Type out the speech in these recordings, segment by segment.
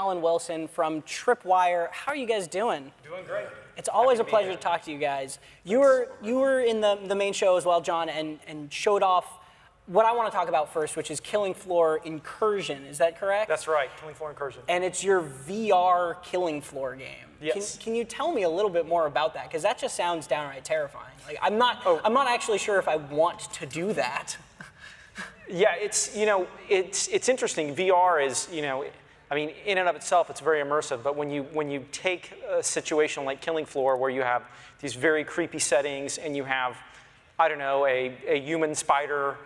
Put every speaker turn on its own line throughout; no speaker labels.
Alan Wilson from Tripwire. How are you guys doing?
Doing great.
It's always a pleasure to talk to you guys. You were in the main show as well, John, and showed off what I want to talk about first, which is Killing Floor Incursion. Is that correct?
That's right, Killing Floor Incursion.
And it's your VR Killing Floor game.
Yes.
Can you tell me a little bit more about that? Because that just sounds downright terrifying. Like I'm not actually sure if I want to do that.
Yeah, it's interesting. VR is, I mean, in and of itself, it's very immersive. But when you take a situation like Killing Floor, where you have these very creepy settings, and you have, I don't know, a human spider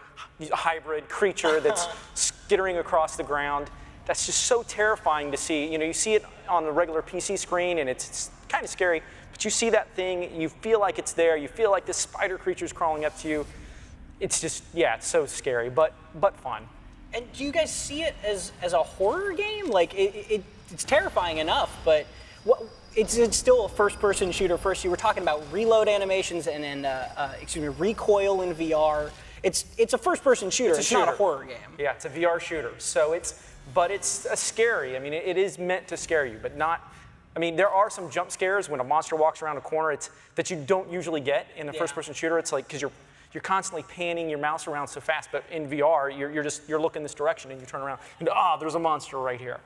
hybrid creature that's skittering across the ground, that's just so terrifying to see. You see it on the regular PC screen, and it's kind of scary. But you see that thing, you feel like it's there. You feel like this spider creature's crawling up to you. It's just, yeah, it's so scary, but fun.
And do you guys see it as a horror game? Like, it's terrifying enough, but it's still a first-person shooter. First, you were talking about reload animations and recoil in VR. It's a first-person shooter. It's not a horror game.
Yeah, it's a VR shooter. So but it's scary. I mean, it is meant to scare you, but not. I mean, there are some jump scares when a monster walks around a corner. That you don't usually get in a first-person shooter. It's like because you're constantly panning your mouse around so fast, but in VR, you're looking this direction and you turn around and there's a monster right here.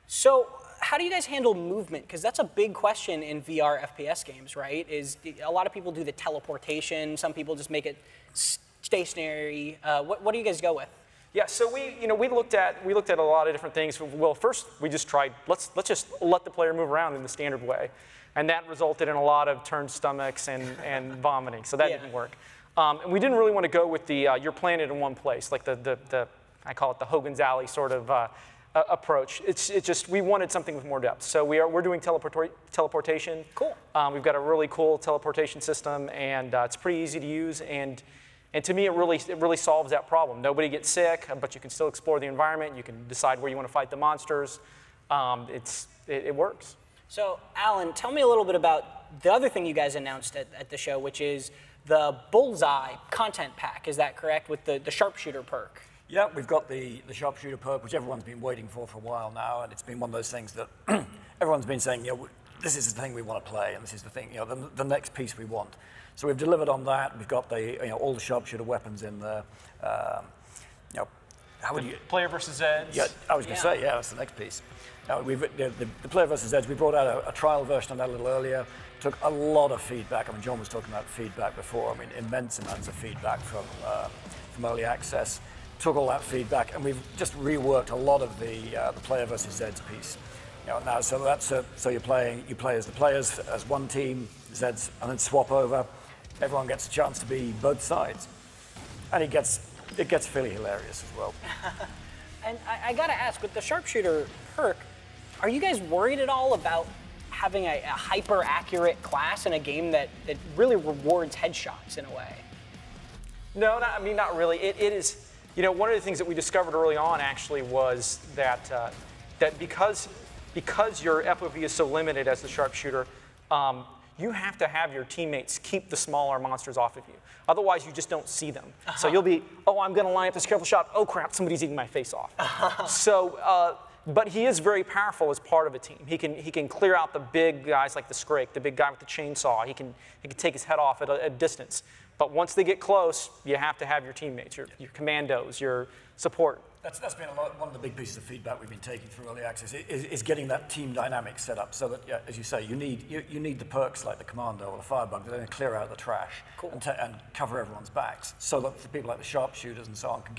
So how do you guys handle movement? Because that's a big question in VR FPS games, right? Is a lot of people do the teleportation. Some people just make it stationary. What do you guys go with?
Yeah, so we looked at a lot of different things. Well, first we just tried let's just let the player move around in the standard way, and that resulted in a lot of turned stomachs and vomiting. So that didn't work. And we didn't really want to go with the you're planted in one place, like the I call it the Hogan's Alley sort of approach. It's just we wanted something with more depth. So we're doing teleportation.
Cool.
We've got a really cool teleportation system, and it's pretty easy to use. And to me, it really solves that problem. Nobody gets sick, but you can still explore the environment. You can decide where you want to fight the monsters. It works.
So, Alan, tell me a little bit about the other thing you guys announced at the show, which is the Bullseye content pack. Is that correct, with the sharpshooter perk?
Yeah, we've got the sharpshooter perk, which everyone's been waiting for a while now, and it's been one of those things that everyone's been saying, this is the thing we want to play, and this is the thing, the next piece we want. So we've delivered on that. We've got all the sharpshooter weapons in there. How would you?
Player versus Zeds.
Yeah, I was going to say, that's the next piece. The player versus Zeds, we brought out a trial version of that a little earlier. Took a lot of feedback. I mean, John was talking about feedback before. I mean, immense amounts of feedback from early access. Took all that feedback, and we've just reworked a lot of the player versus Zeds piece. Now, so that's so you play as the players as one team, Zeds, and then swap over. Everyone gets a chance to be both sides, and it gets fairly hilarious as well.
And I gotta ask, with the sharpshooter perk, are you guys worried at all about having a hyper-accurate class in a game that really rewards headshots in a way?
No, not really. It is. One of the things that we discovered early on actually was that because your FOV is so limited as the sharpshooter, you have to have your teammates keep the smaller monsters off of you. Otherwise, you just don't see them. So you'll be, I'm going to line up this careful shot. Oh, crap, somebody's eating my face off. But he is very powerful as part of a team. He can clear out the big guys like the Scrake, the big guy with the chainsaw. He can take his head off at a distance. But once they get close, you have to have your teammates, your commandos, your support.
That's been one of the big pieces of feedback we've been taking through early access is getting that team dynamic set up so that, as you say, you need the perks like the commando or the firebug that then clear out the trash and cover everyone's backs, so that the people like the sharpshooters and so on can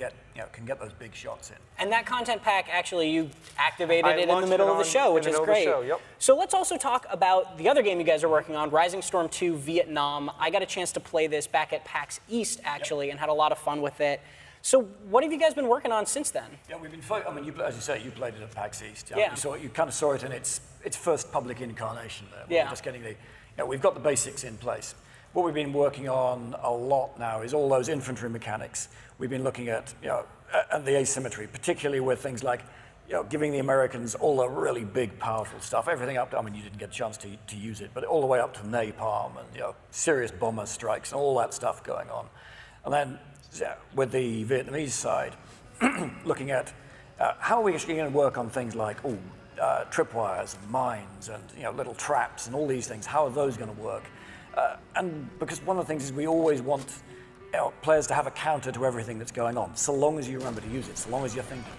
get those big shots in.
And that content pack, actually, you activated it in the middle of the show, which is great. So let's also talk about the other game you guys are working on, Rising Storm 2 Vietnam. I got a chance to play this back at PAX East, actually, and had a lot of fun with it. So what have you guys been working on since then?
Yeah, we've been. I mean, as you say, you played it at PAX East.
Yeah.
You kind of saw it in its first public incarnation there.
Yeah.
We're just getting we've got the basics in place. What we've been working on a lot now is all those infantry mechanics. We've been looking at and the asymmetry, particularly with things like giving the Americans all the really big, powerful stuff. Everything up to, I mean, you didn't get a chance to use it, but all the way up to napalm and serious bomber strikes and all that stuff going on. And then with the Vietnamese side, looking at how are we actually going to work on things like tripwires and mines and little traps and all these things. How are those going to work? And because one of the things is we always want players to have a counter to everything that's going on, so long as you remember to use it, so long as you're thinking.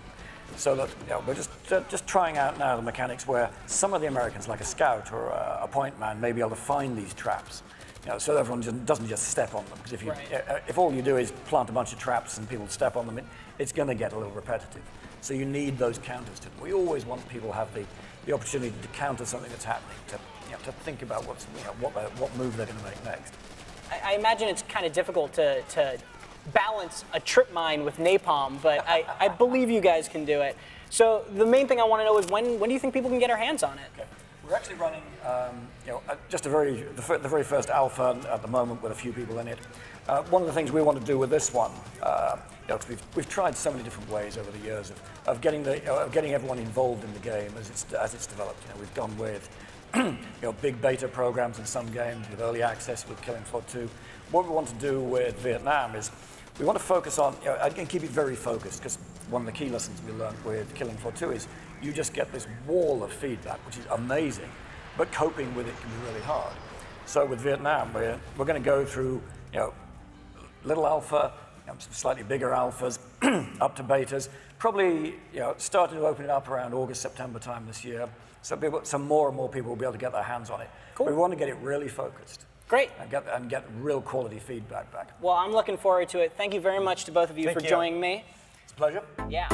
So that we're just trying out now the mechanics where some of the Americans, like a scout or a point man, may be able to find these traps. So everyone doesn't just step on them. Because if all you do is plant a bunch of traps and people step on them, it's going to get a little repetitive. So you need those counters to them. We always want people to have the opportunity to counter something that's happening, to think about what move they're going to make next.
I imagine it's kind of difficult to balance a trip mine with napalm, but I believe you guys can do it. So the main thing I want to know is when do you think people can get their hands on it? Okay.
We're actually running just the very first alpha at the moment with a few people in it. One of the things we want to do with this one, because we've tried so many different ways over the years of getting everyone involved in the game as it's developed. We've gone with big beta programs in some games, with early access with Killing Floor 2. What we want to do with Vietnam is we want to focus on, again, keep it very focused, because one of the key lessons we learned with Killing Floor 2 is you just get this wall of feedback, which is amazing, but coping with it can be really hard. So with Vietnam, we're going to go through, little alpha, some slightly bigger alphas, up to betas, probably, starting to open it up around August, September time this year. So more and more people will be able to get their hands on it.
Cool.
We want to get it really focused.
Great.
And get real quality feedback back.
Well, I'm looking forward to it. Thank you very much to both of you for joining me.
It's a pleasure.
Yeah.